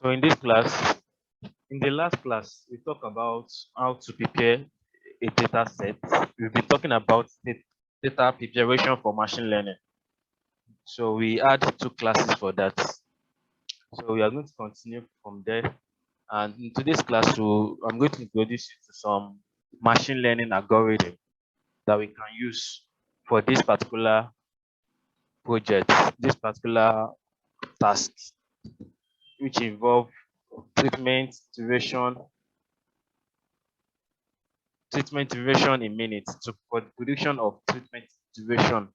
So in this class, in the last class, we talked about how to prepare a data set. We'll be talking about data preparation for machine learning. So we had 2 classes for that. So we are going to continue from there. And in today's class, I'm going to introduce you to some machine learning algorithm that we can use for this particular project, this particular task, which involve treatment duration in minutes for the prediction of treatment duration.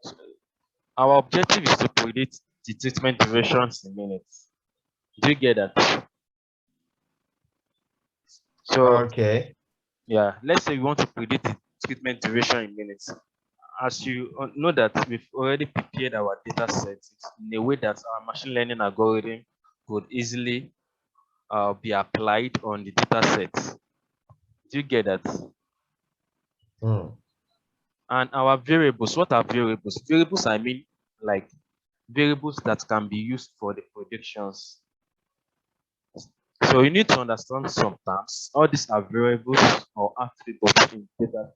So our objective is to predict the treatment durations in minutes. Do you get that? So Okay. yeah, let's say we want to predict the treatment duration in minutes. As you know that we've already prepared our data sets in a way that our machine learning algorithm could easily be applied on the data sets. Do you get that? And our variables, what are variables? Variables, I mean, like variables that can be used for the predictions. So you need to understand some terms. All these are variables or attributes in data.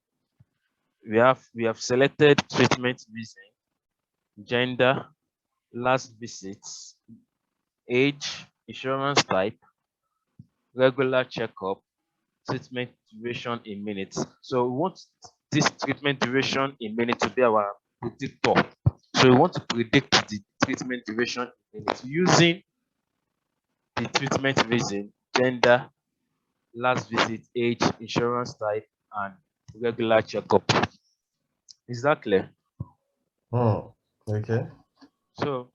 We have selected treatment reason, gender, last visits, age, insurance type, regular checkup, treatment duration in minutes. So we want this treatment duration in minutes to be our predictor. So we want to predict the treatment duration in minutes using the treatment reason, gender, last visit, age, insurance type, and regular checkup. Is that clear? Okay. So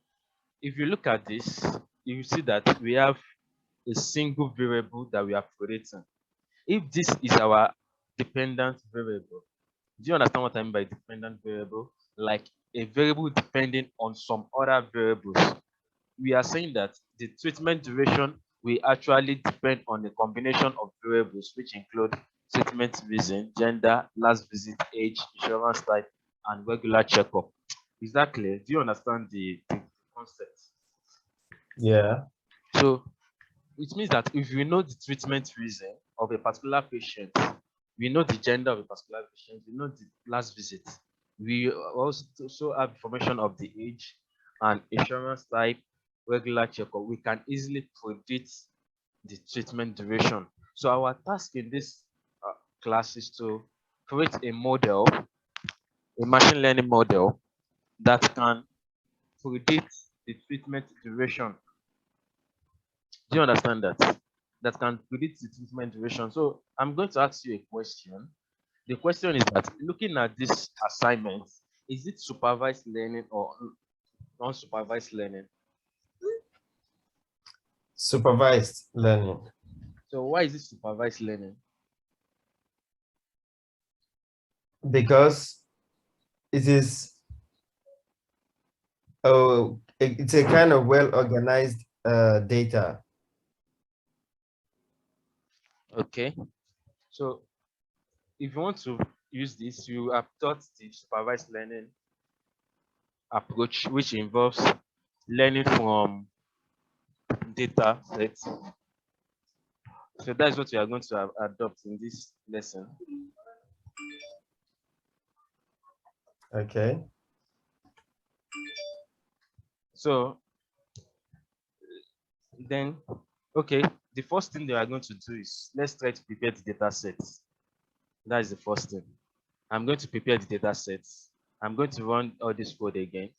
if you look at this, you will see that we have a single variable that we are predicting. If this is our dependent variable, do you understand what I mean by dependent variable? Like a variable depending on some other variables. We are saying that the treatment duration will actually depend on a combination of variables, which include treatment reason, gender, last visit, age, insurance type, and regular checkup. Is that clear? Do you understand the concept? Yeah. So it means that if we know the treatment reason of a particular patient, we know the gender of a particular patient, we know the last visit, we also have information of the age and insurance type, regular checkup. We can easily predict the treatment duration. So our task in this class is to create a model, a machine learning model that can predict the treatment duration. Do you understand that? That can predict the treatment duration. So I'm going to ask you a question. The question is that looking at this assignment, is it supervised learning or unsupervised learning? Supervised learning. So why is it supervised learning? Because it is it's a kind of well-organized data. Okay. So if you want to use this, you have taught the supervised learning approach, which involves learning from data sets. So that's what you are going to adopt in this lesson. Okay. So then, okay, the first thing they are going to do is let's try to prepare the data sets. That is the first thing. I'm going to prepare the data sets. I'm going to run all this code again.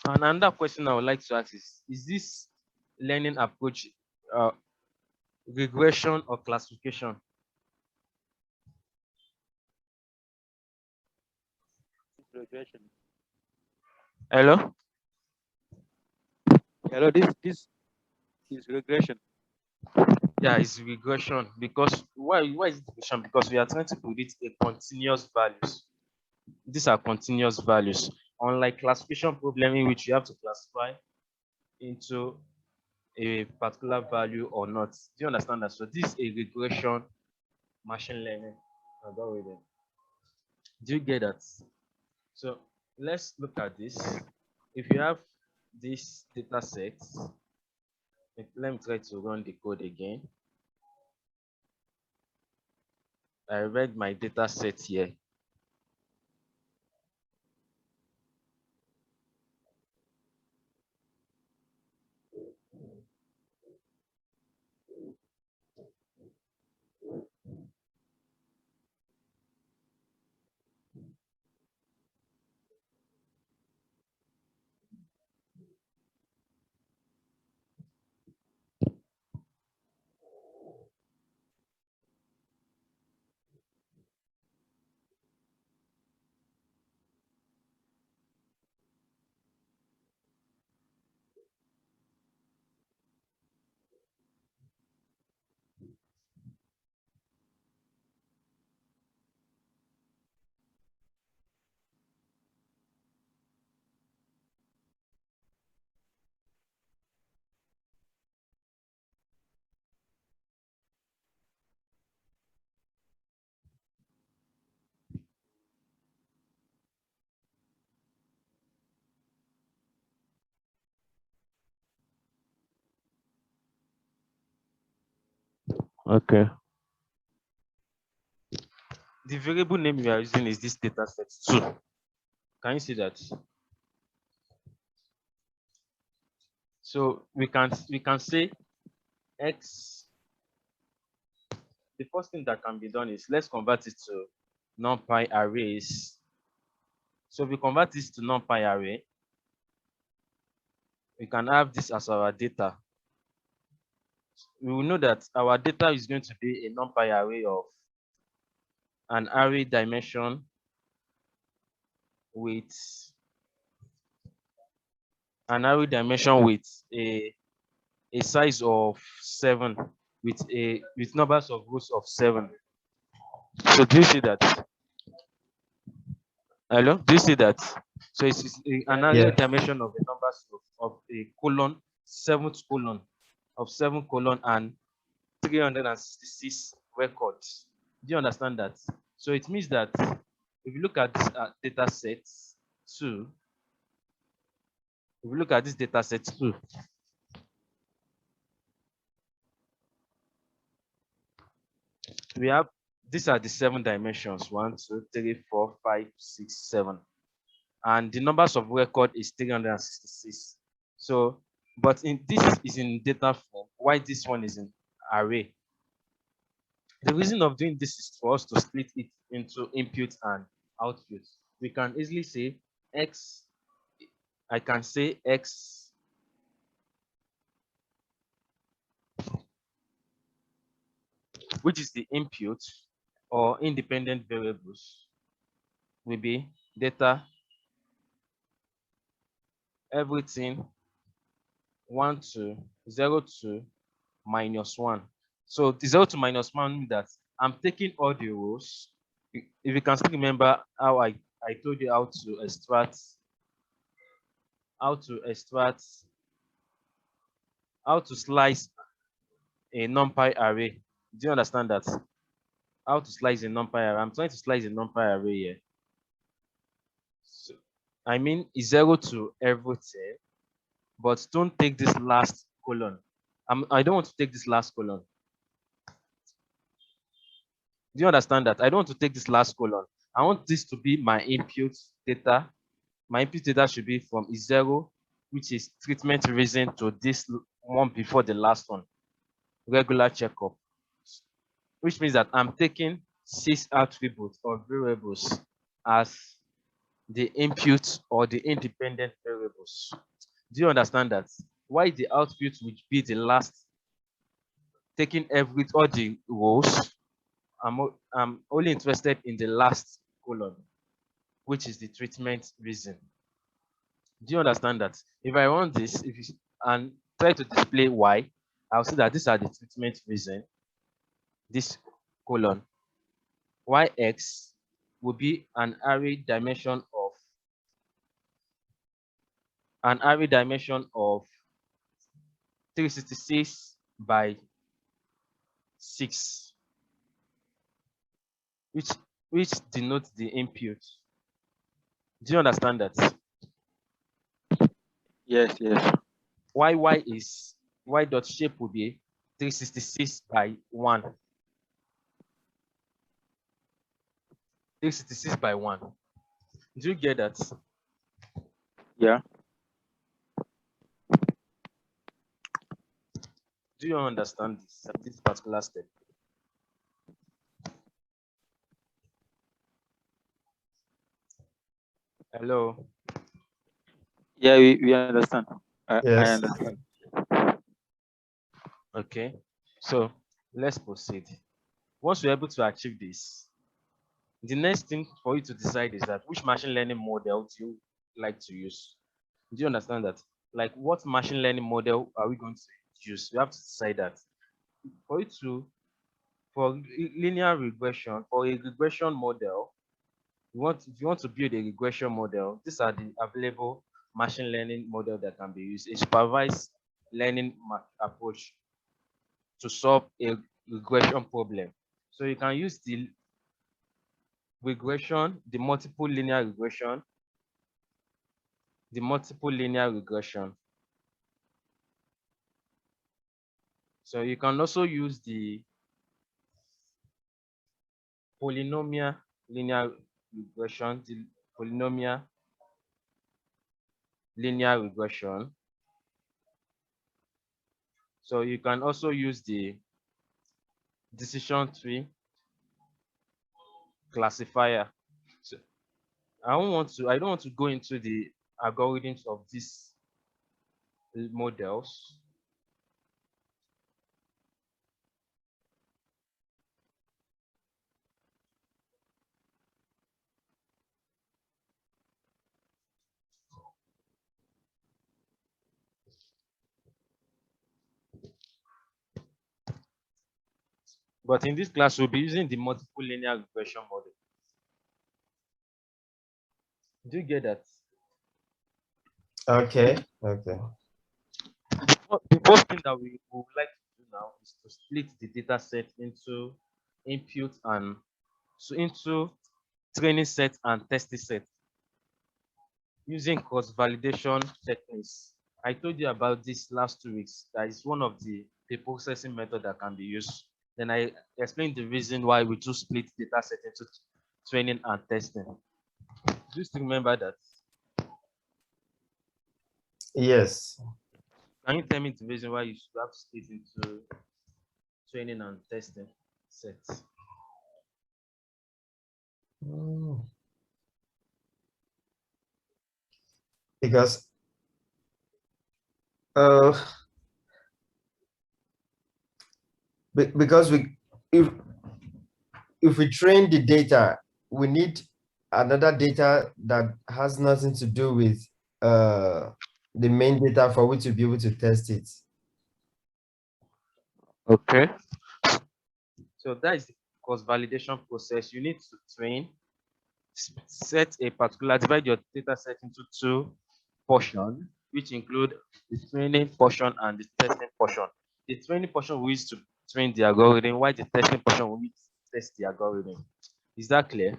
And another question I would like to ask is this learning approach regression or classification? Regression. Hello? Hello, this is regression. Yeah, it's regression because why is it regression? Because we are trying to predict a continuous values. These are continuous values. Unlike classification problem in which you have to classify into a particular value or not. Do you understand that? So this is a regression machine learning algorithm. Do you get that? So let's look at this. If you have this data set, let me try to run the code again. I read my data set here. Okay. The variable name we are using is this data set 2. Can you see that? So we can say x. The first thing that can be done is let's convert it to numpy arrays. So if we convert this to numpy array, we can have this as our data. We will know that our data is going to be a numpy array of an array dimension with a size of 7 with numbers of rows of 7. So do you see that? Hello, do you see that? So it's an array Yeah. dimension of the numbers of a colon, 7th colon, of 7 colon and 366 records. Do you understand that? So it means that if you look at this data set 2, if you look at this data set 2, we have, these are the 7 dimensions: 1, 2, 3, 4, 5, 6, 7. And the numbers of record is 366. So, but in this is in data form, why this one is in array. The reason of doing this is for us to split it into input and output. We can easily say x, I can say x which is the input or independent variables will be data everything 1 to 0 to -1. So the 0 to -1 means that I'm taking all the rows. If you can still remember how I told you how to extract, how to extract, how to slice a numpy array. Do you understand that? How to slice a numpy array? I'm trying to slice a numpy array here. So, I mean, it's 0 to everything, but don't take this last colon. I don't want to take this last colon. Do you understand that? I don't want to take this last colon. I want this to be my input data. My input data should be from 0, which is treatment reason, to this one before the last one, regular checkup, which means that I'm taking 6 attributes or variables as the input or the independent variables. Do you understand that? Why the output would be the last, taking all the rows. I'm only interested in the last column, which is the treatment reason. Do you understand that? If I run this, and try to display y, I'll see that these are the treatment reason. This colon yx will be an array dimension of 366 by 6, which denotes the input. Do you understand that? Yes, yes. Y is y dot shape will be 366 by 1. 366 by 1. Do you get that? Yeah. Do you understand this particular step? Hello. Yeah, we understand. I Yes. understand. Okay. So let's proceed. Once you're able to achieve this, the next thing for you to decide is that which machine learning model do you like to use? Do you understand that? Like, what machine learning model are we going to use? You have to decide that. For you to, for linear regression, for a regression model, if you want to build a regression model, these are the available machine learning model that can be used. A supervised learning approach to solve a regression problem. So you can use the regression, the multiple linear regression, the multiple linear regression. So you can also use the polynomial linear regression, the polynomial linear regression. So you can also use the decision tree classifier. So I don't want to go into the algorithms of these models. But in this class, we'll be using the multiple linear regression model. Do you get that? Okay. Okay. The first thing that we would like to do now is to split the data set into input and so into training set and testing set using cross validation techniques. I told you about this last 2 weeks. That is one of the pre-processing method that can be used. Then I explained the reason why we do split data set into training and testing. Just remember that. Yes. Can you tell me the reason why you should have split into training and testing sets? Mm. Because uh because if we train the data, we need another data that has nothing to do with the main data for which to be able to test it. Okay. So that is the cross validation process. You need to train, set a particular, divide your data set into two portions, which include the training portion and the testing portion. The training portion we use to train the algorithm, while the testing portion we use to test the algorithm. Is that clear?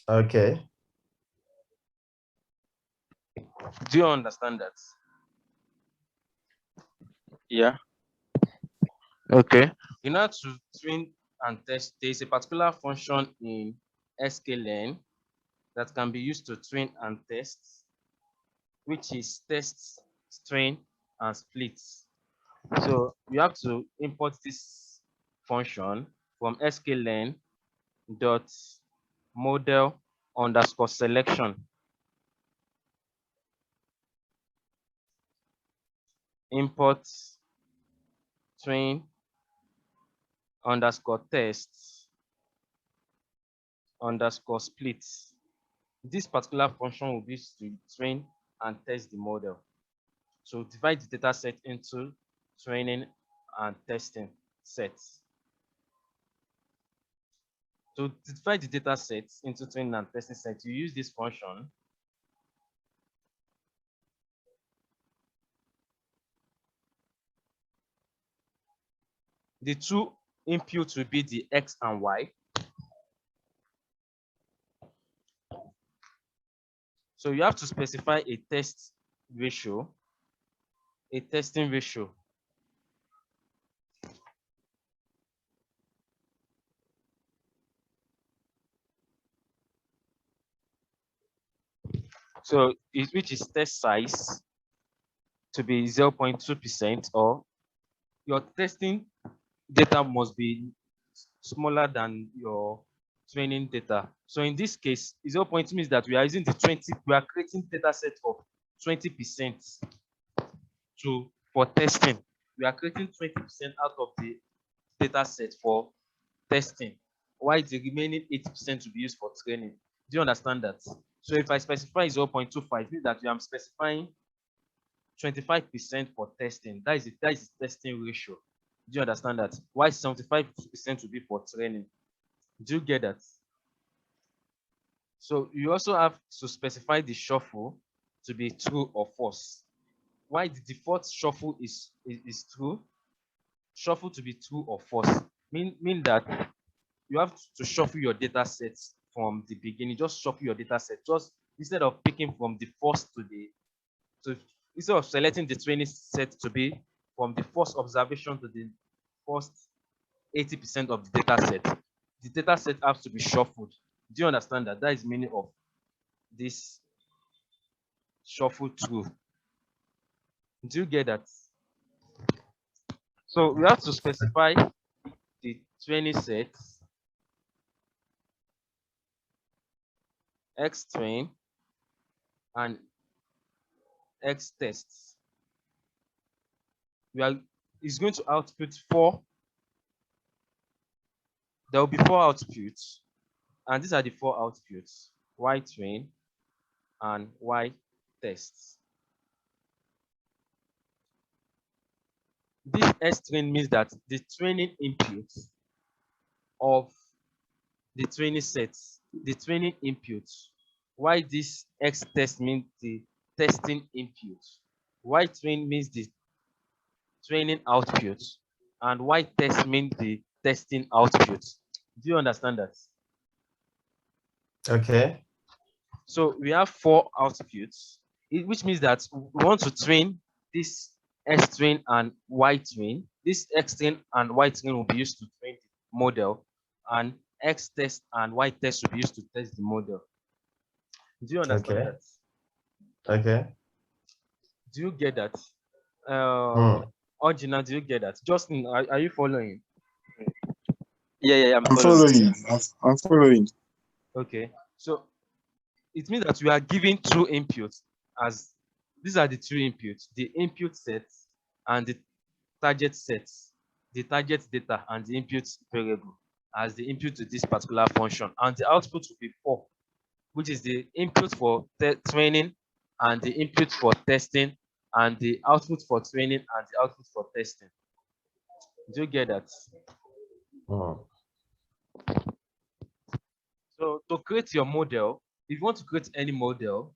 Okay. Do you understand that? Yeah. Okay. In order to train and test, there is a particular function in Sklearn that can be used to train and test, which is test, train, and split. So you have to import this function from sklearn dot model underscore selection. Import train underscore test underscore split. This particular function will be used to train and test the model. So divide the data set into training and testing sets. To divide the data sets into training and testing sets, you use this function. The two inputs will be the X and Y. So you have to specify a test ratio, a testing ratio. So which is test size to be 0.2%, or your testing data must be smaller than your training data. So in this case, 0.2 means that we are using we are creating data set of 20% for testing. We are creating 20% out of the data set for testing, while the remaining 80% will be used for training. Do you understand that? So if I specify 0.25, means that I am specifying 25% for testing. That is the testing ratio. Do you understand that? Why 75% will be for training? Do you get that? So you also have to specify the shuffle to be true or false. Why the default shuffle is true? Shuffle to be true or false mean that you have to shuffle your data sets from the beginning. Just shuffle your data set. Just instead of picking from the first instead of selecting the training set to be from the first observation to the first 80% of the data set, the data set has to be shuffled. Do you understand that? That is the meaning of this shuffle through. Do you get that? So we have to specify the training sets, X train and X tests. It's going to output 4. There will be 4 outputs, and these are the 4 outputs: Y train and Y tests. This S train means that the training input of the training sets, the training input. Why this X test means the testing input. Y train means the training output, and Y test means the testing output. Do you understand that? Okay. So we have 4 outputs, which means that we want to train this X train and Y train. This X train and Y train will be used to train the model, and X test and Y test will be used to test the model. Do you understand that? Okay. Do you get that? Ojina, do you get that? Justin, are you following? Yeah, I'm following. I'm following. Okay. So it means that we are giving 2 inputs, as these are the 2 inputs: the input sets and the target sets, the target data and the input variable as the input to this particular function, and the output will be 4, which is the input for training and the input for testing and the output for training and the output for testing. Do you get that? So to create your model, if you want to create any model,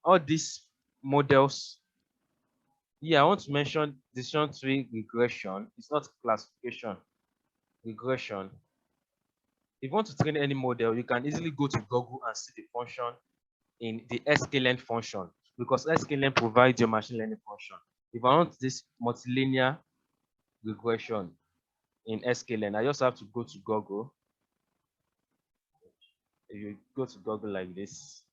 all these models. Yeah, I want to mention decision tree regression. It's not classification. Regression. If you want to train any model, you can easily go to Google and see the function in the Sklearn function, because Sklearn provides your machine learning function. If I want this multilinear regression in Sklearn, I just have to go to Google. If you go to Google like this,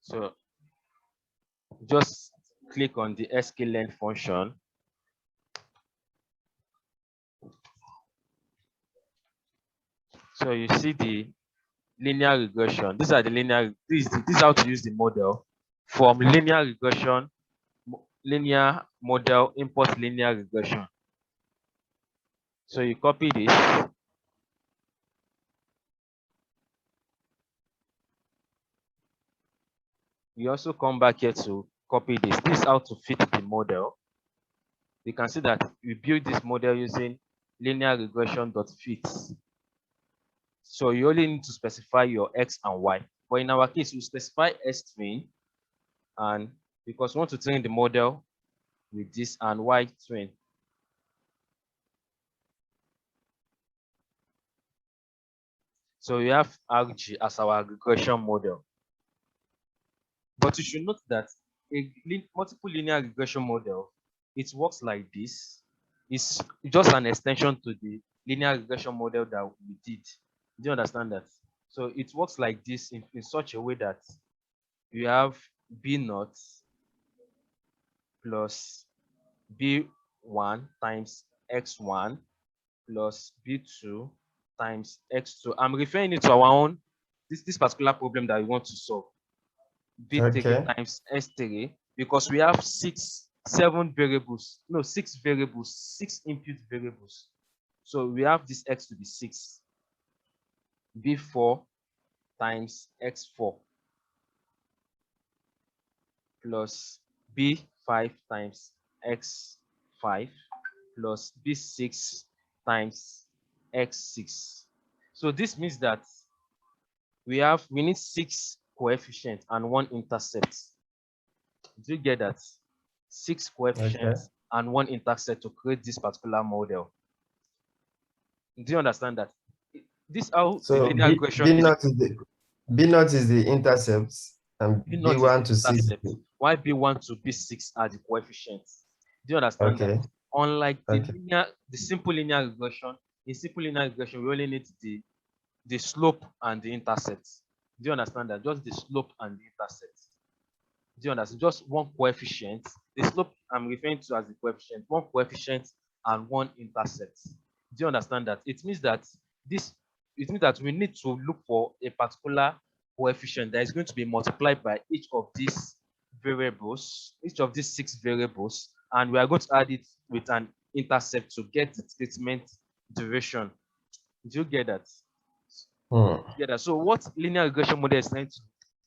so just click on the Sklearn function. So you see the linear regression. These are the linear. This is how to use the model from linear regression, linear model, import linear regression. So you copy this. You also come back here to copy this. This is how to fit the model. You can see that we build this model using linear regression.fit. So you only need to specify your X and Y. But in our case, we specify S twin, and because we want to train the model with this, and Y twin. So we have RG as our regression model. But you should note that a multiple linear regression model, it works like this. It's just an extension to the linear regression model that we did. Do you understand that? So it works like this in such a way that you have B naught plus B1 times X1 plus B2 times X2. I'm referring it to our own, this particular problem that we want to solve. B3 Okay. times S3, because we have six input variables. So we have this X to be 6. B4 times X4 plus B5 times X5 plus B6 times X6. So this means that we need 6 coefficients and 1 intercept. Do you get that? 6 coefficients and 1 intercept to create this particular model. Do you understand that? This how So the linear regression B naught is the intercepts, and B naught is the B1 to 6. intercept. Why B1 to B6 are the coefficients? Do you understand Okay. that? Unlike Okay. the simple linear regression, in simple linear regression, we only need the slope and the intercept. Do you understand that? Just the slope and the intercept. Do you understand? Just one coefficient. The slope I'm referring to as the coefficient, one coefficient and one intercept. Do you understand that? It means that we need to look for a particular coefficient that is going to be multiplied by each of these variables, each of these 6 variables, and we are going to add it with an intercept to get the treatment duration. Do you get that? Get that? So what linear regression model is trying to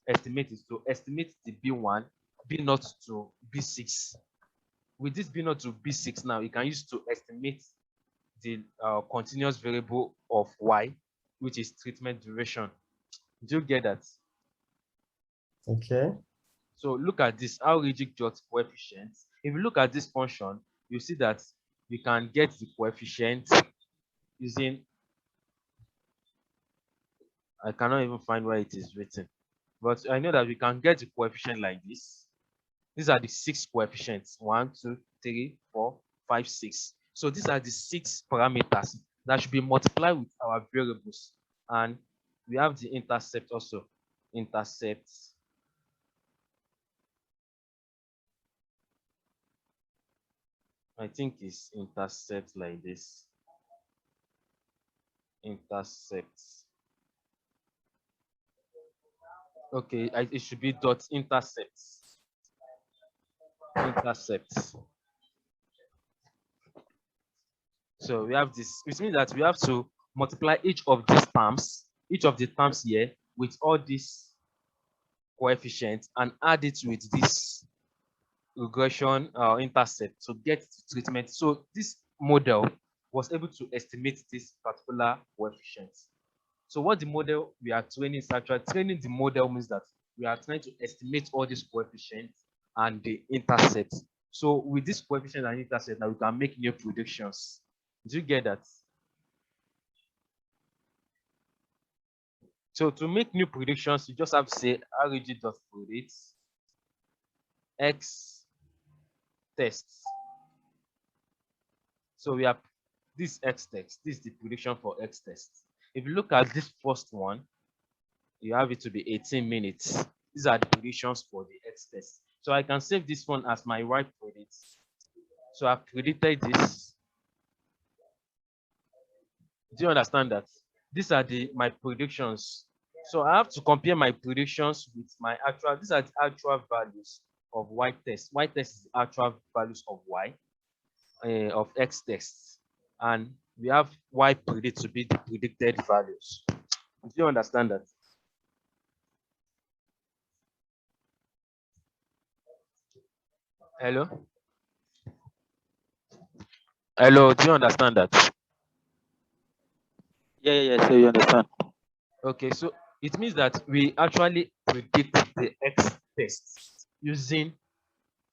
estimate is to estimate the B1, B0 to B6. With this B0 to B6 now, you can use to estimate the continuous variable of Y, which is treatment duration. Do you get that? Okay. So look at this, how rigid jot coefficients. If you look at this function, you see that we can get the coefficient using, I cannot even find where it is written, but I know that we can get the coefficient like this. These are the 6 coefficients, 1, 2, 3, 4, 5, 6. So these are the 6 parameters that should be multiplied with our variables. And we have the intercept also. Intercept. I think it's intercept like this. Intercept. Okay, it should be dot intercepts. Intercepts. So we have this, which means that we have to multiply each of these terms, each of the terms here, with all these coefficients and add it with this regression intercept to get the treatment. So this model was able to estimate this particular coefficient. So what the model we are training is actually training the model means that we are trying to estimate all these coefficients and the intercepts. So with this coefficient and intercept, now we can make new predictions. Do you get that? So to make new predictions, you just have to say reg.predict x tests. So we have this x test. This is the prediction for x tests. If you look at this first one, you have it to be 18 minutes. These are the predictions for the x test. So I can save this one as my right predict. So I've predicted this. Do you understand that? These are my predictions. So I have to compare my predictions with my actual, these are the actual values of y test. Y test is the actual values of y, of x tests. And we have y predict to be the predicted values. Do you understand that? Hello? Hello, do you understand that? Yeah. So you understand. Okay, so It means that we actually predict the X test using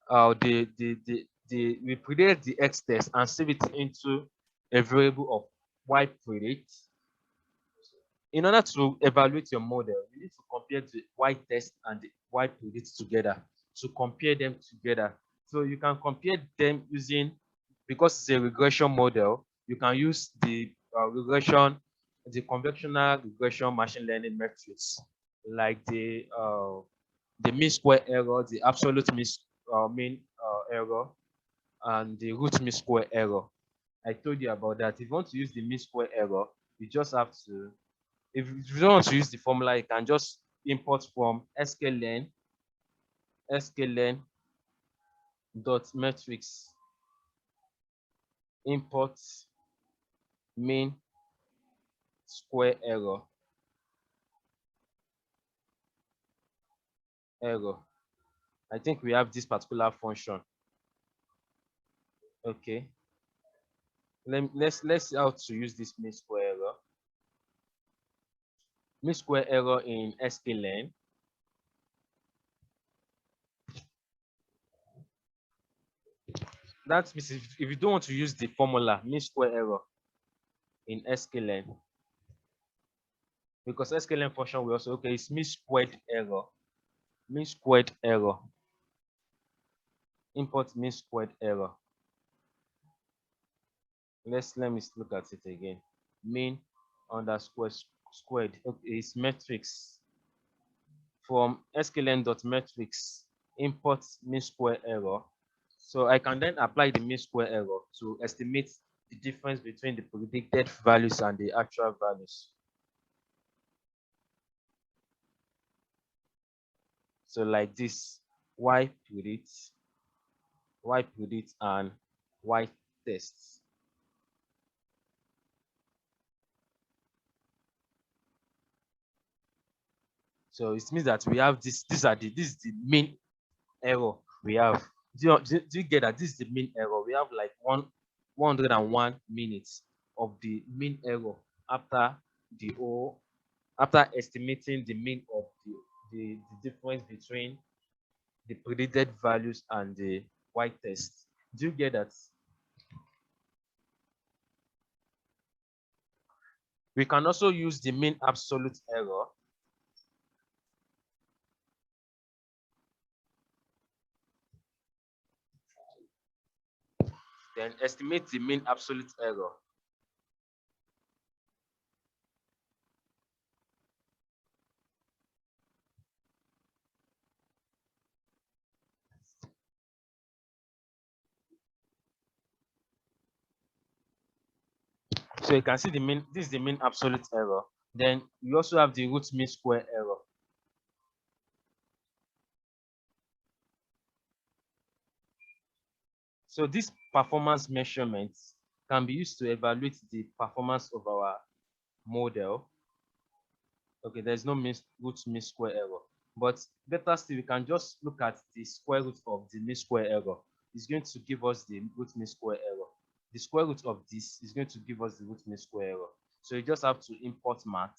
we predict the X test and save it into a variable of Y predict. In order to evaluate your model, you need to compare the Y test and the Y predict together, to compare them together. So you can compare them using, because it's a regression model, you can use the conventional regression machine learning metrics, like the mean square error, the absolute mean error, and the root mean square error. I told you about that. If you want to use the mean square error, you just have to, if you don't want to use the formula, you can just import from sklearn dot metrics import mean square error. I think we have this particular function. Okay. Let's see how to use this mean square error. Mean square error in sklearn. That means if you don't want to use the formula mean square error in sklearn, because sklearn function will also, okay, it's mean squared error. Mean squared error. Import mean squared error. Let me look at it again. Mean underscore squared. Okay, it's metrics. From sklearn.metrics, import mean square error. So I can then apply the mean square error to estimate the difference between the predicted values and the actual values. So like this, Y predict, and Y test. So it means that we have this is the main error we have. Do you get that? This is the main error. We have like 101 minutes of the mean error after estimating the mean of the difference between the predicted values and the Y test. Do you get that? We can also use the mean absolute error. Then estimate the mean absolute error. So you can see this is the mean absolute error. Then you also have the root mean square error. So these performance measurements can be used to evaluate the performance of our model. Okay, there's no root mean square error. But better still, we can just look at the square root of the mean square error. It's going to give us the root mean square error. The square root of this is going to give us the root mean square error. So you just have to import math,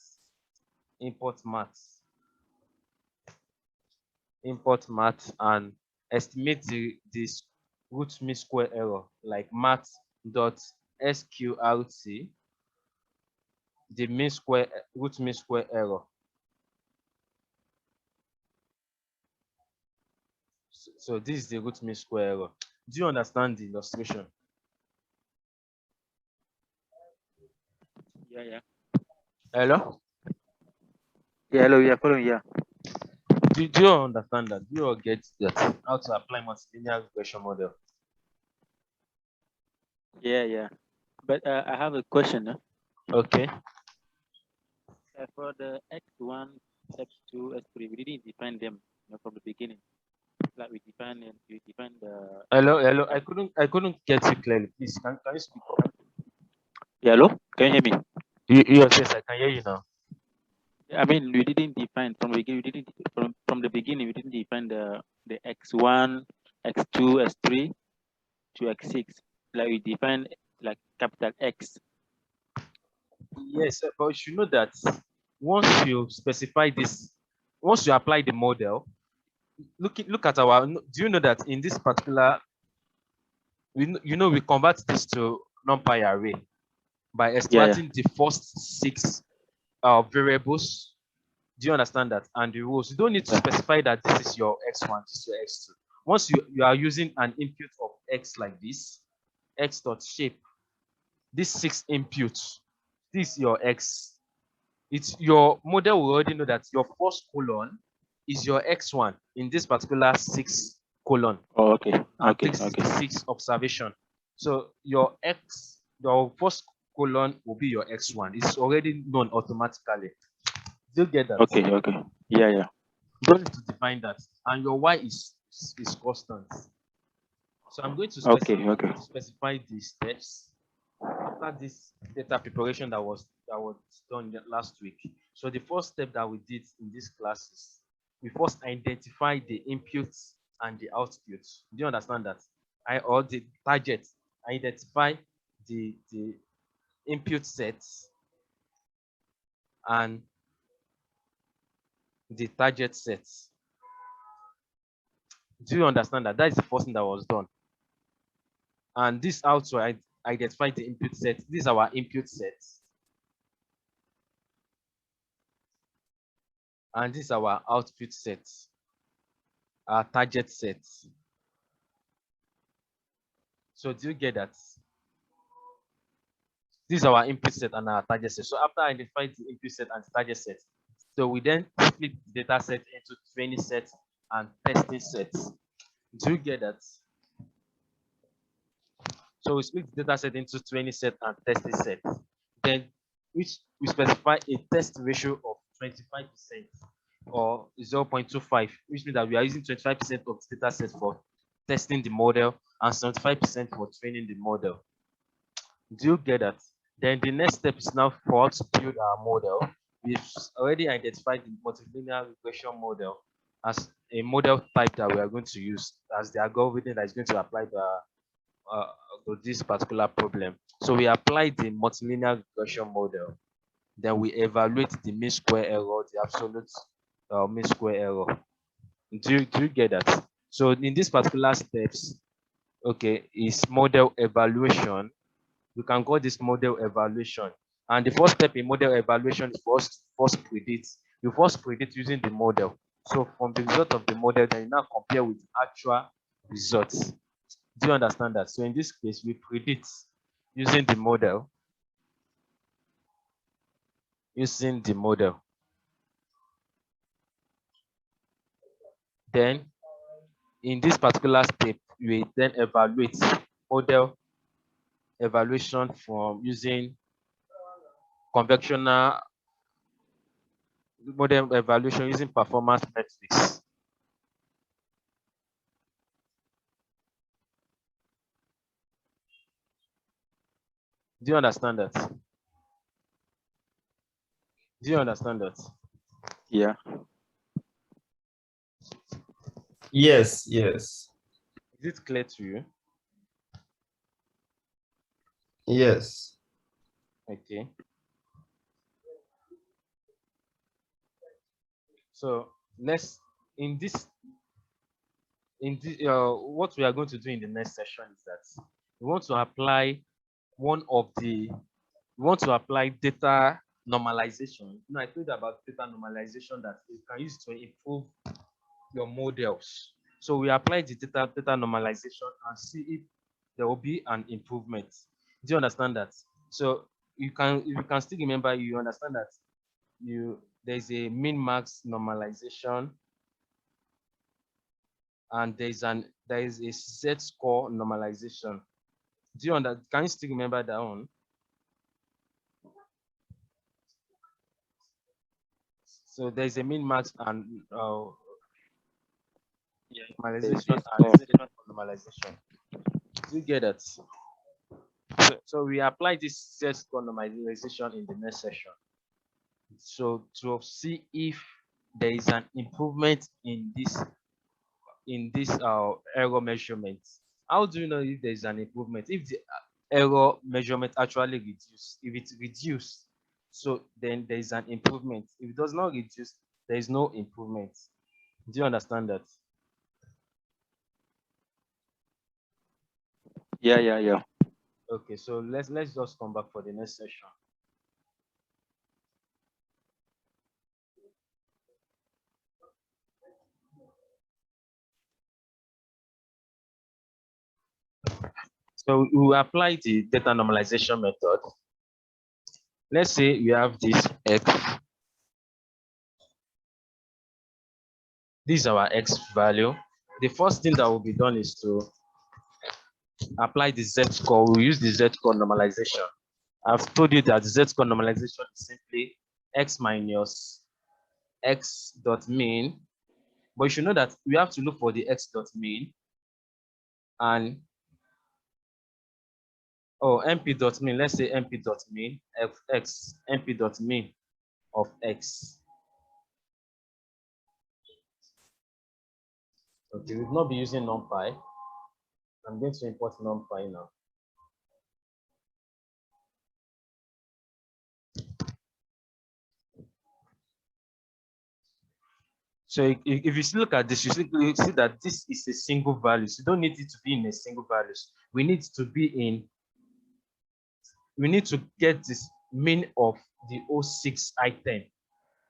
and estimate the root mean square error, like math.sqrt, the root mean square error. So this is the root mean square error. Do you understand the illustration? Yeah. Hello? Yeah, hello, yeah, following, yeah. Do you understand that? Do you all get that? How to apply multilinear regression model? Yeah. But I have a question. Okay. For the X1, X2, X3, we didn't define them from the beginning. Like we define the. Hello. I couldn't get you clearly. Please, can you speak up? Yeah, hello, can you hear me? Yes, I can hear you now. I mean, we didn't define from the beginning. We didn't from the beginning. We didn't define the X1, X2, X3 to X6. Like we define like capital X. Yes, but you should know that once you specify this, once you apply the model, look at our, do you know that in this particular, we convert this to NumPy array by extracting the first 6 variables. Do you understand that? And the rows, you don't need to specify that this is your x1, this is your x2. Once you are using an input of x like this, x dot shape, these 6 inputs, this is your x. It's your model will already know that your first colon is your x1 in this particular 6 colon. Oh, okay. And Okay. this is Okay. the 6 observation. So your first colon will be your x1. It's already known automatically. Do you get that? Okay. Okay. Yeah. Yeah. You don't need to define that. And your y is constant. So I'm going to specify the steps after this data preparation that was done last week. So the first step that we did in this class is we first identify the inputs and the outputs. Do you understand that? Or the target, identify the input sets and the target sets. Do you understand that? That is the first thing that was done. And this also identify the input set. These are our input sets. And this is our output sets, our target sets. So do you get that? These are our input set and our target set. So after identifying the input set and the target set, so we then split the data set into training sets and testing sets. Do you get that? So we split the data set into training set and testing set. Then which we specify a test ratio of 25% or 0.25, which means that we are using 25% of the data set for testing the model and 75% for training the model. Do you get that? Then the next step is now for us to build our model. We've already identified the multilinear regression model as a model type that we are going to use as the algorithm that is going to apply to this particular problem. So we apply the multilinear regression model. Then we evaluate the mean square error, the absolute mean square error. Do you get that? So in these particular steps, okay, is model evaluation. We can call this model evaluation. And the first step in model evaluation is first predict. You first predict using the model. So from the result of the model, then you now compare with actual results. Do you understand that? So in this case, we predict using the model. Using the model. Then in this particular step, we then evaluate model evaluation from using conventional model evaluation using performance metrics. Do you understand that? Do you understand that? Yeah. Yes, yes, Is it clear to you? yes. Okay. So let's what we are going to do in the next session is that we want to apply data normalization. You know, I told you about data normalization that you can use to improve your models. So we apply the data normalization and see if there will be an improvement. Do you understand that? So if you can still remember, you understand that there's a min max normalization and there is a set score normalization. Do you understand? Can you still remember that one? So there's a min max and normalization and set normalization. Do you get it? So we apply this set score normalization in the next session. So to see if there is an improvement in this error measurement. How do you know if there is an improvement? If the error measurement actually reduce, if it reduced, So then there is an improvement. If it does not reduce, there is no improvement. Do you understand that? Yeah. Okay, so let's just come back for the next session. So we will apply the data normalization method. Let's say you have this x. This is our x value. The first thing that will be done is to apply the z-score. We use the z-score normalization. I've told you that z-score normalization is simply x minus x dot mean, but you should know that we have to look for the x dot mean and np dot mean. Let's say np dot mean of x, np dot mean of x. Okay, we've not been using Numpy. I'm going to import Numpy now. So if you look at this, you see that this is a single value. So you don't need it to be in a single values. We need to be in, we need to get this mean of the 06 item,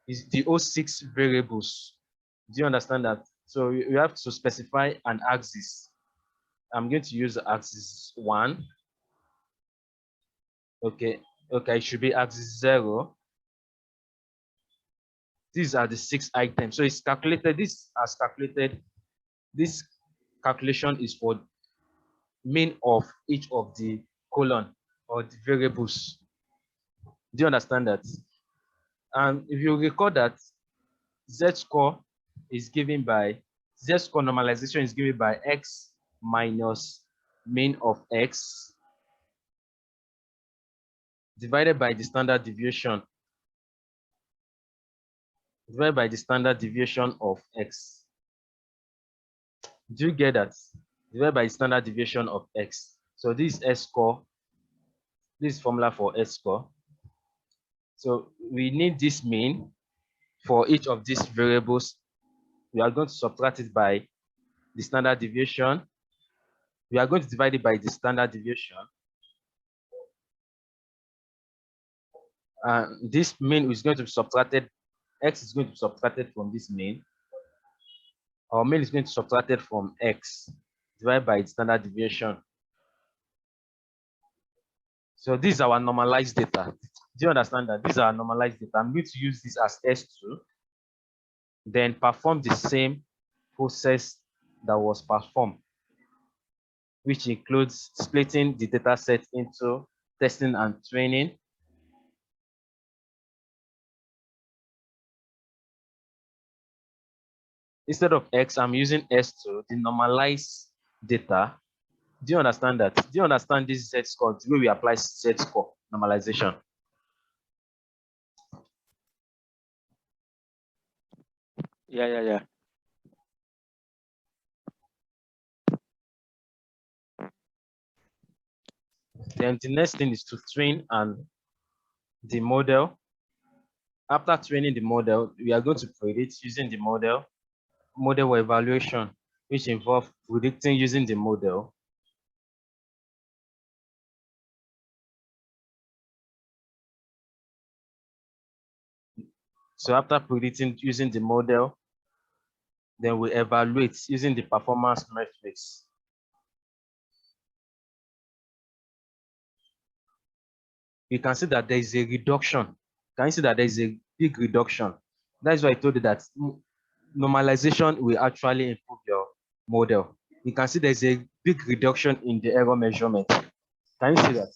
is the 06 variables. Do you understand that? So you have to specify an axis. I'm going to use axis 1. Okay, it should be axis 0. These are the 6 items. So it's calculated, this as calculated. This calculation is for mean of each of the column or the variables. Do you understand that? And if you recall that z-score is given by, z-score normalization is given by x minus mean of x divided by the standard deviation of x. Do you get that? Divided by the standard deviation of x. So this is s-score. This is formula for s-score. So we need this mean for each of these variables. We are going to subtract it by the standard deviation. We are going to divide it by the standard deviation. And this mean is going to be subtracted, x is going to be subtracted from this mean. Our mean is going to be subtracted from x divided by the standard deviation. So this is our normalized data. Do you understand that? These are normalized data. I'm going to use this as S2, then perform the same process that was performed, which includes splitting the data set into testing and training. Instead of X, I'm using S2, the normalized data. Do you understand that? Do you understand this z-score, the way we apply z-score normalization? Yeah. Then the next thing is to train and the model. After training the model, we are going to predict using the model evaluation, which involves predicting using the model. So after predicting using the model, then we evaluate using the performance metrics. You can see that there is a reduction. Can you see that there is a big reduction? That's why I told you that normalization will actually improve your model. You can see there's a big reduction in the error measurement. Can you see that?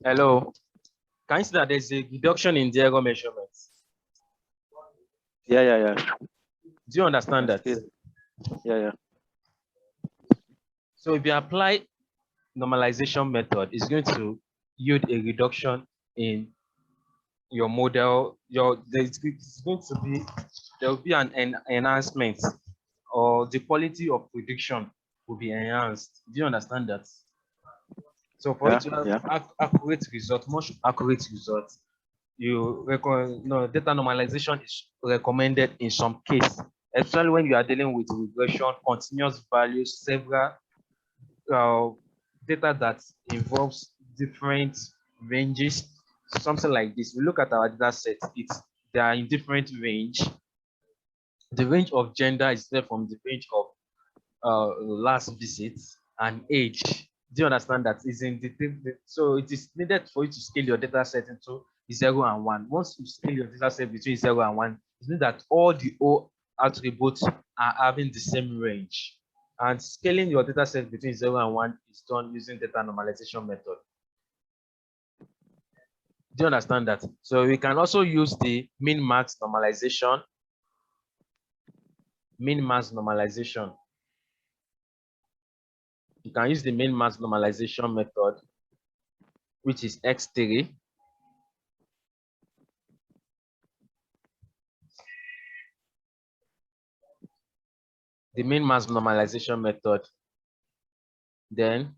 Hello. Can you see that there's a reduction in the error measurement? Yeah. Do you understand that? Yeah. So if you apply normalization method, it's going to yield a reduction in your model, it's going to be, there will be an enhancement, or the quality of prediction will be enhanced. Do you understand that? So for you to have accurate result, much accurate results, data normalization is recommended in some case, especially when you are dealing with regression, continuous values, several data that involves different ranges, something like this. We look at our data set, they are in different range. The range of gender is there from the range of last visits and age. Do you understand that? Is in so it is needed for you to scale your data set into 0 and 1. Once you scale your data set between 0 and 1, it means that all the O attributes are having the same range. And scaling your data set between 0 and 1 is done using data normalization method. Do you understand that? So we can also use the min-max normalization. Min-max normalization. You can use the min-max normalization method, which is X3. The min-max normalization method. Then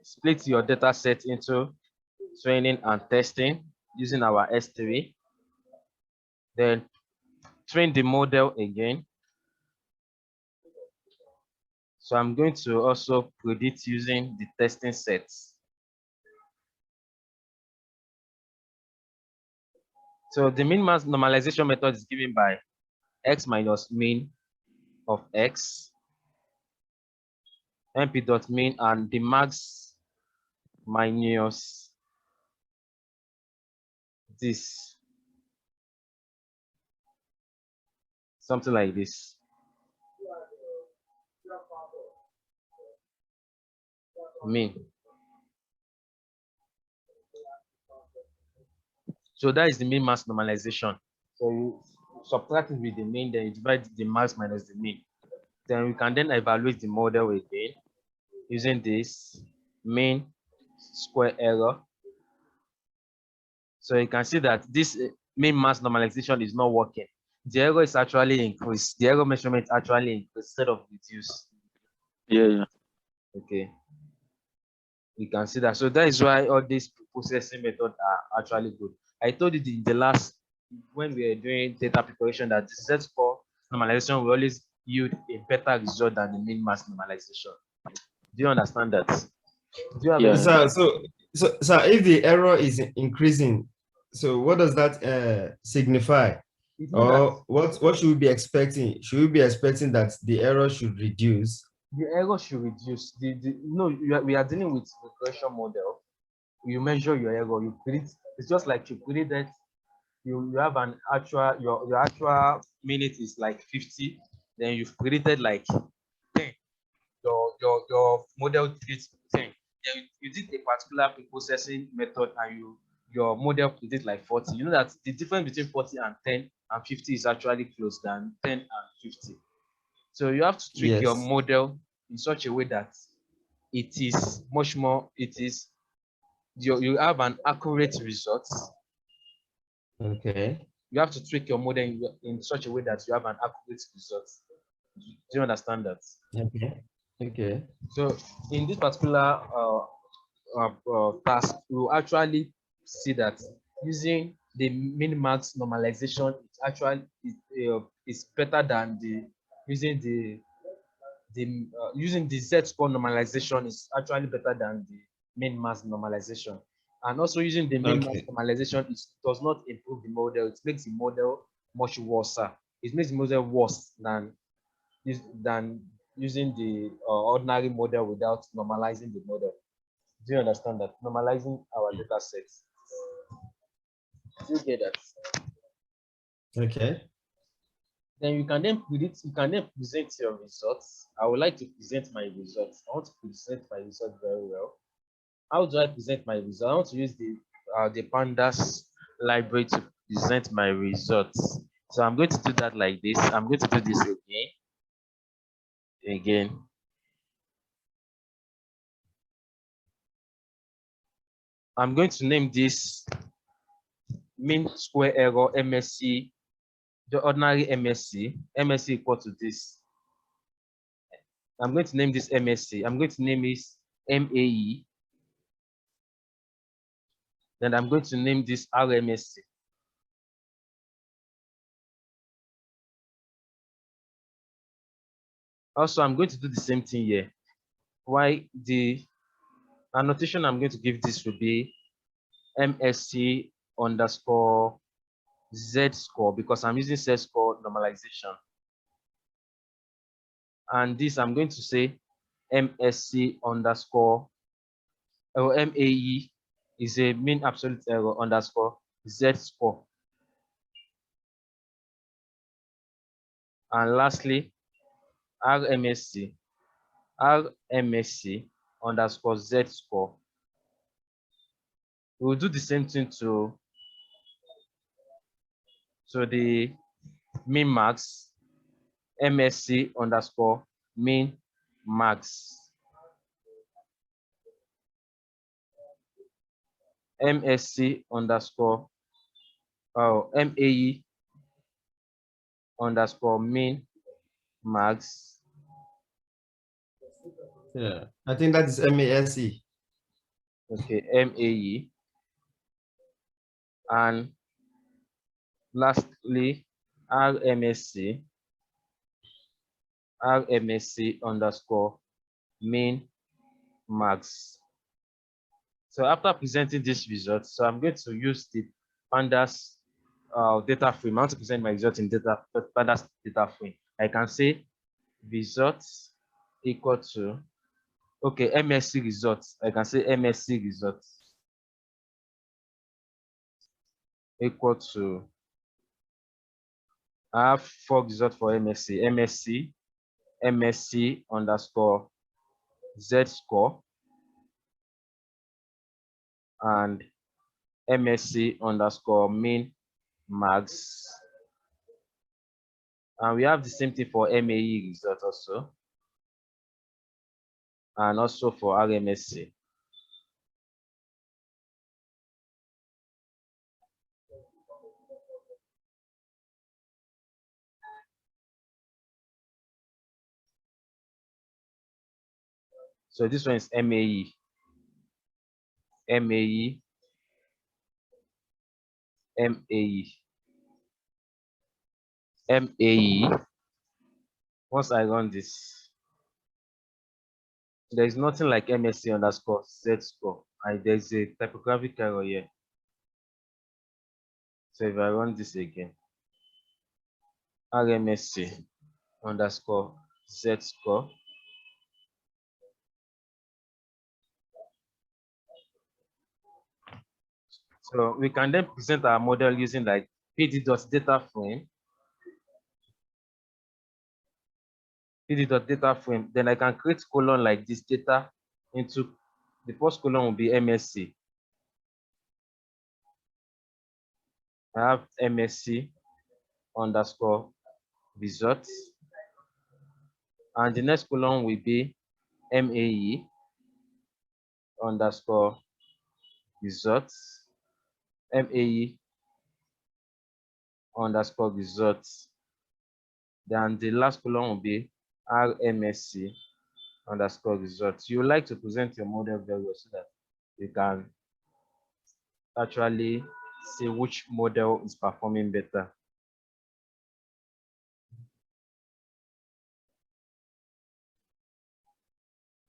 split your data set into training and testing using our S3. Then train the model again. So I'm going to also predict using the testing sets. So the min-max normalization method is given by x minus mean of x, np.mean, and the max minus this, something like this. Mean. So that is the mean max normalization. So you subtract it with the mean, then you divide the max minus the mean. Then we can then evaluate the model again using this mean square error. So you can see that this mean max normalization is not working. The error is actually increased. The error measurement actually increased instead of reduced. Yeah. Okay. We can see that. So that is why all these processing methods are actually good. I told you in the last, when we were doing data preparation, that the set score normalization will always yield a better result than the min max normalization. Do you understand that? Do you have any? So if the error is increasing, so what does that signify? Or what should we be expecting? Should we be expecting that the error should reduce? The error should reduce. We are dealing with regression model. You measure your error, you predict. It's just like you predicted. You have an actual, your actual minute is like 50, then you've predicted like 10. Your model predicts 10. Then you did a particular processing method and your model predicts like 40. You know that the difference between 40 and 10 and 50 is actually close than 10 and 50. So you have to tweak your model in such a way that it is much more, you have an accurate result. Okay. You have to tweak your model in such a way that you have an accurate result. Do you understand that? Okay. So in this particular task, we will actually see that using the min-max normalization, it actually is better than using the z-score normalization is actually better than the min-max normalization. And also using the min-max normalization, it does not improve the model. It makes the model much worse. It makes the model worse than using the ordinary model without normalizing the model. Do you understand that? Normalizing our data sets. Do you get that? Okay. Then you can then present your results. I would like to present my results. I want to present my results very well. How do I present my results? I want to use the pandas library to present my results. So I'm going to do that like this. I'm going to do this again. I'm going to name this mean square error MSC, the ordinary MSC, MSC equal to this. I'm going to name this MSC. I'm going to name this MAE. Then I'm going to name this RMSC. Also, I'm going to do the same thing here. Why the annotation I'm going to give this will be MSC underscore Z score, because I'm using Z score normalization. And this I'm going to say MSC underscore or MAE is a mean absolute error underscore Z score. And lastly, RMSC underscore Z score. We'll do the same thing to the min max, MSC underscore min max. MSC underscore MAE underscore min max. Yeah, I think that is MASE. Okay, MAE. And lastly, RMSC underscore min max. So after presenting this result, so I'm going to use the pandas data frame. I want to present my result in pandas data frame. I can say results equal to, okay, MSC results. I can say MSC results equal to, I have 4 results for MSC, MSC underscore Z score, and MSC underscore min max. And we have the same thing for MAE result also, and also for RMSC. So this one is MAE. MAE. Once I run this, there is nothing like MSC underscore Z score. There's a typographic error here. So if I run this again, RMSC underscore Z score. So we can then present our model using like pd.data frame. pd.data frame. Then I can create column like this data into the first column will be MSC. I have MSC underscore results. And the next column will be MAE underscore results. MAE underscore results. Then the last column will be RMSC underscore results. You like to present your model very well so that you can actually see which model is performing better.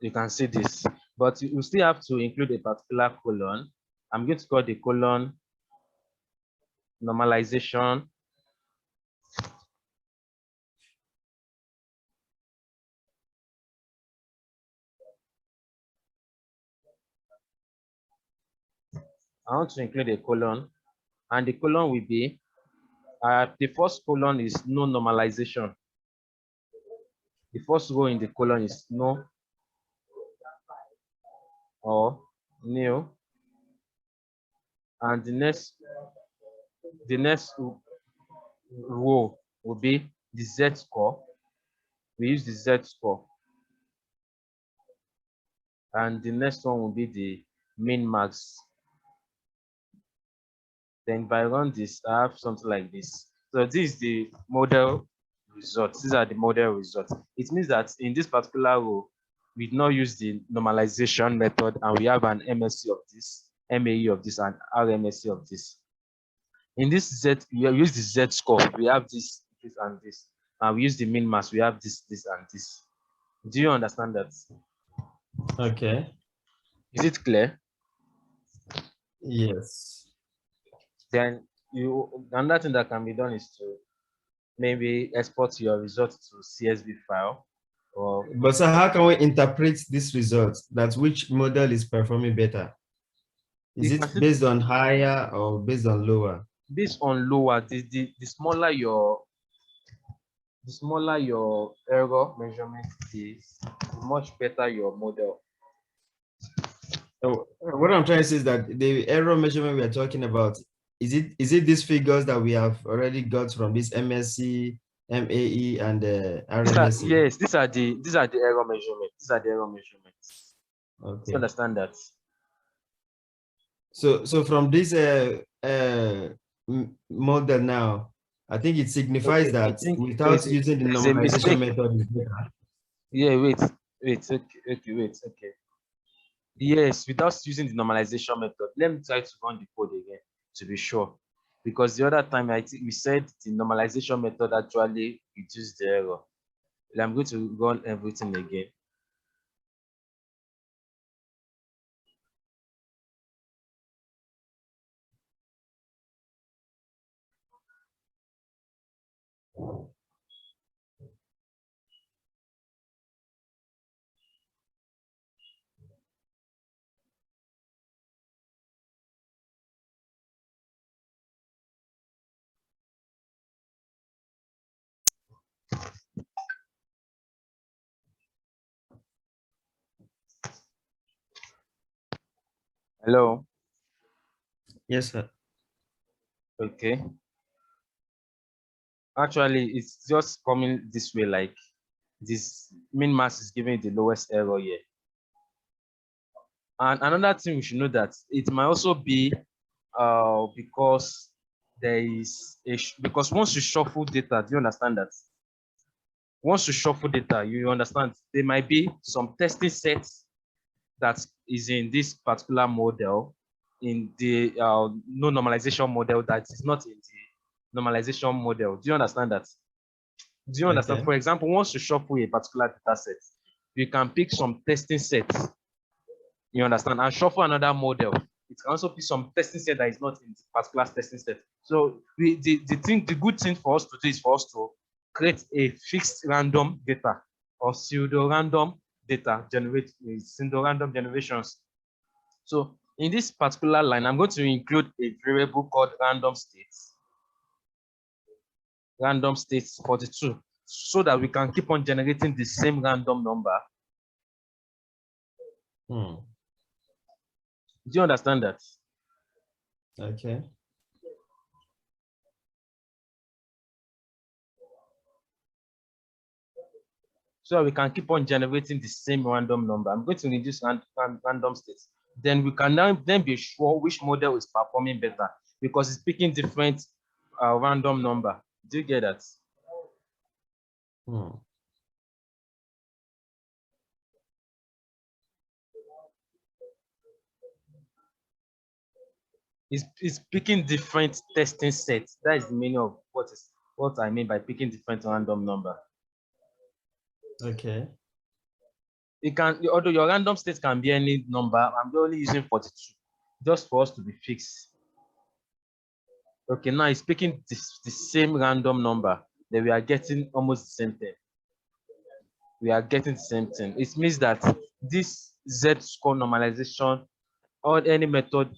You can see this, but you still have to include a particular colon. I'm going to call the colon normalization. I want to include a colon, and the colon will be, the first colon is no normalization. The first row in the colon is no or nil, and the next row will be the Z score. We use the Z score, and the next one will be the min max. Then if I run this, I have something like this. So this is the model results. These are the model results. It means that in this particular row, we did not use the normalization method, and we have an MSC of this, MAE of this, and RMSC of this. In this Z, we use the Z score. We have this, this, and this. And we use the min mass. We have this, this, and this. Do you understand that? Okay. Is it clear? Yes. Then another thing that can be done is to maybe export your results to CSV file. Or But so how can we interpret this result? That which model is performing better? Is it based on higher or based on lower? Based on lower, the smaller your error measurement is, the much better your model. So what I'm trying to say is that the error measurement we are talking about, is it these figures that we have already got from this MSC, MAE, and RMSC? Yes, these are the error measurements. These are the error measurements. Okay. You understand that? So from this model now, I think it signifies Okay, that without using the there's a normalization mistake. method is better. Yeah, wait, okay. Yes, without using the normalization method. Let me try to run the code again to be sure. Because the other time I think we said the normalization method actually reduced the error. I'm going to run everything again. Hello. Yes, sir. Okay. Actually, it's just coming this way, like this min mass is giving the lowest error here. And another thing we should know that it might also be because there is because once you shuffle data, do you understand that? Once you shuffle data, you understand there might be some testing sets that is in this particular model, in the no normalization model, that is not in the normalization model. Do you understand that? Do you understand? Okay. For example, once you shuffle a particular data set, you can pick some testing sets. You understand? And shuffle another model. It can also be some testing set that is not in the particular testing set. So the good thing for us to do is for us to create a fixed random data or pseudo random data, generate pseudo random generations. So in this particular line, I'm going to include a variable called random states 42, so that we can keep on generating the same random number. Do you understand that? Okay. So we can keep on generating the same random number. I'm going to reduce random states. Then we can now then be sure which model is performing better, because it's picking different random number. Do you get that? It's picking different testing sets. That is the meaning of what I mean by picking different random number. Okay. It can, although your random state can be any number, I'm only using 42 just for us to be fixed. Okay, now it's picking the same random number, that we are getting almost the same thing. We are getting the same thing. It means that this Z-score normalization or any method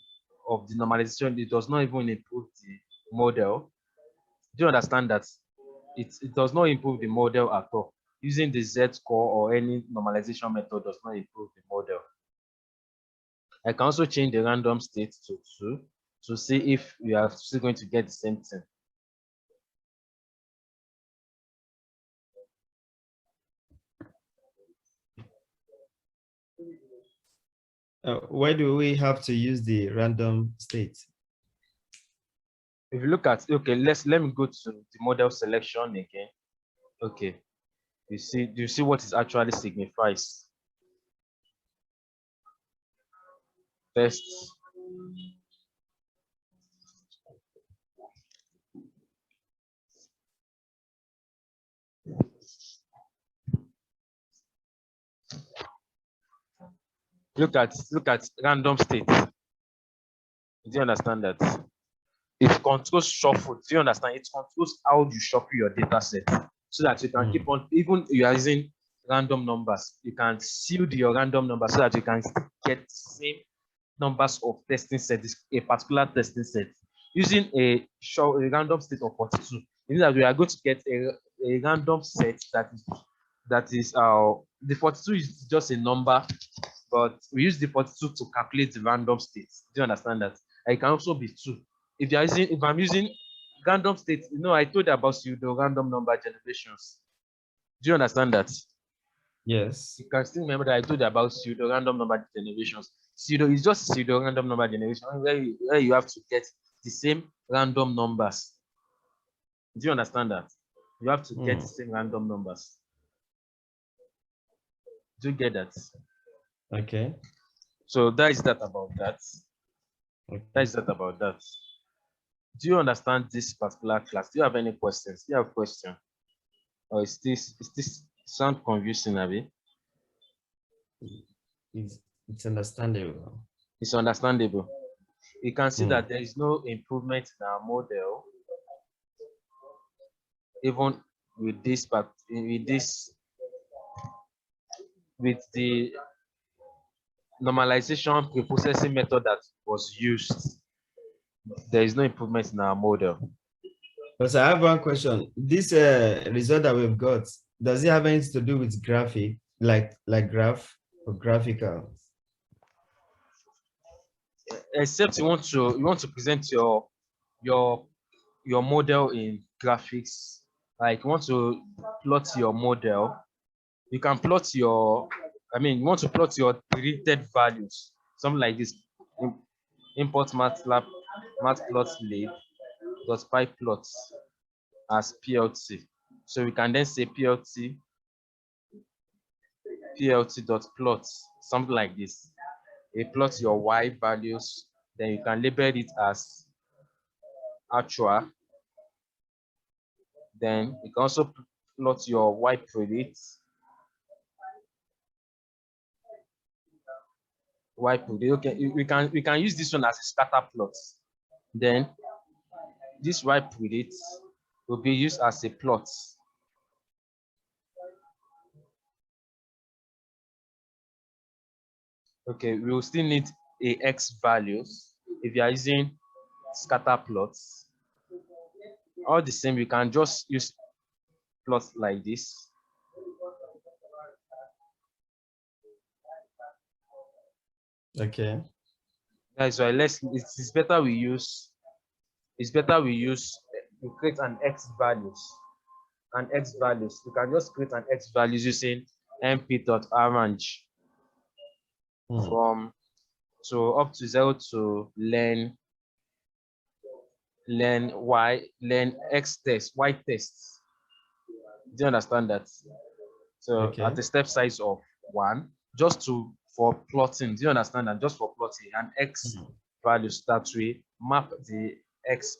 of the normalization, it does not even improve the model. Do you understand that? It does not improve the model at all. Using the Z-score or any normalization method does not improve the model. I can also change the random state to 2 to see if we are still going to get the same thing. Why do we have to use the random state? If you look at, okay, let me go to the model selection again. Okay, do you see what it actually signifies? First, look at random state. Do you understand that? It controls shuffle. Do you understand? It controls how you shuffle your data set so that you can keep on, even you are using random numbers, you can seed your random number so that you can get same numbers of testing sets, a particular testing set. Using a random state of 42, it means that we are going to get a random set that is the 42 is just a number, but we use the 42 to calculate the random states. Do you understand that? It can also be 2. If I'm using random states, I told you about pseudo random number generations. Do you understand that? Yes. You can still remember that I told you about pseudo random number generations. Pseudo is just pseudo random number generation where you have to get the same random numbers. Do you understand that? You have to get the same random numbers. Do you get that? Okay. So that is that about that. Okay. That is that about that. Do you understand this particular class? Do you have any questions? Do you have a question? Or is this sound confusing, Abby? It's understandable. It's understandable. You can see that there is no improvement in our model, even with this, but with the normalization preprocessing method that was used, there is no improvement in our model. But I have one question. This result that we've got, does it have anything to do with graphic, like graph or graphical? Except you want to present your model in graphics, like you want to plot your model. You can plot you want to plot your predicted values, something like this. Import matplotlib.py plots as plt. So we can then say plt.plot, something like this. You plot your y values, then you can label it as actual. Then you can also plot your y predict. Okay, we can use this one as a scatter plot. Then this y predict will be used as a plot. Okay, we will still need a x values if you are using scatter plots. All the same, you can just use plots like this. Okay. That's why it's better we use we create an x values. You can just create an x values using np.arrange from up to 0 to learn x test, y tests. Do you understand that? So at the step size of 1, just for plotting. Do you understand that? Just for plotting, an x value starts with map the x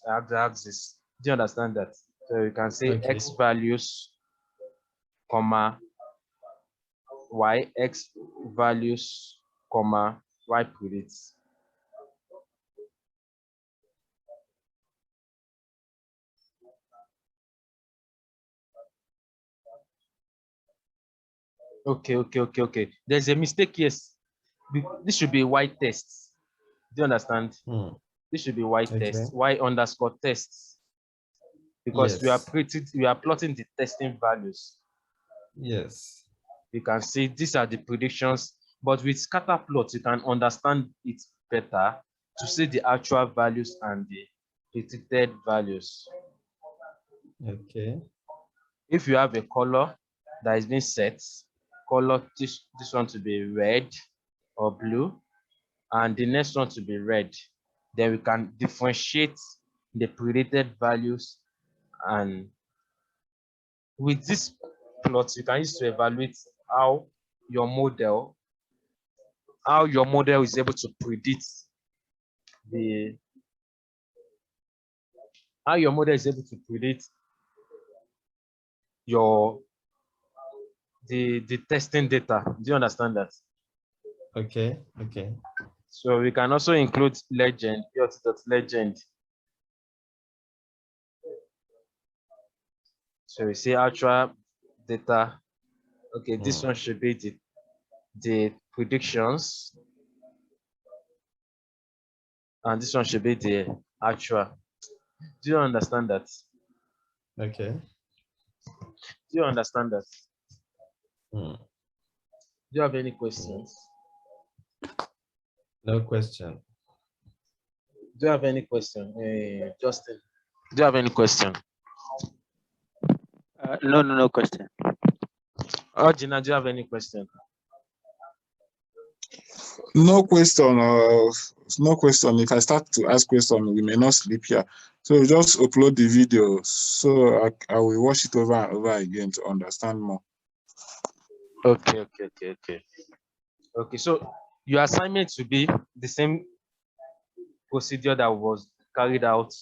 axis. Do you understand that? So you can say x values, comma y, x values, comma y predicts. Okay. There's a mistake. Yes, this should be y tests. Do you understand? This should be y tests, y underscore tests, because we are plotting the testing values. Yes. You can see these are the predictions, but with scatter plots, you can understand it better to see the actual values and the predicted values. Okay. If you have a color that is being set, color this one to be red or blue, and the next one to be red, then we can differentiate the predicted values, and with this plot, you can use to evaluate how your model is able to predict the your the testing data. Do you understand that? Okay. Okay. So we can also include legend, legend. So we say actual data. Okay, this one should be the predictions, and this one should be the actual. Do you understand that? Okay. Do you understand that? Hmm. Do you have any questions? No question. Do you have any question, Justin? Do you have any question? No question. Gina, do you have any question? No question. No question. If I start to ask questions, we may not sleep here. So just upload the video so I will watch it over and over again to understand more. Okay. Okay, so your assignment will be the same procedure that was carried out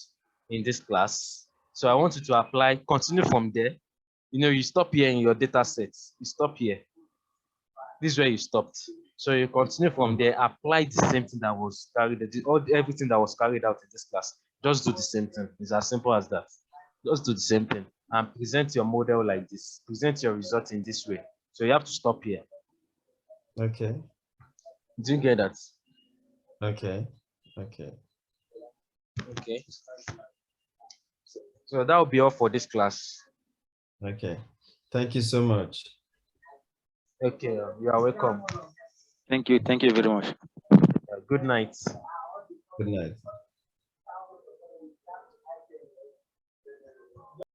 in this class. So I want you to continue from there. You stop here in your data sets. You stop here. This is where you stopped. So you continue from there, apply the same thing that was everything that was carried out in this class. Just do the same thing. It's as simple as that. Just do the same thing and present your model like this. Present your result in this way. So you have to stop here. Okay. Do you get that? Okay. Okay. Okay. So that will be all for this class. Okay. Thank you so much. Okay, you are welcome. Thank you very much. Good night. Good night.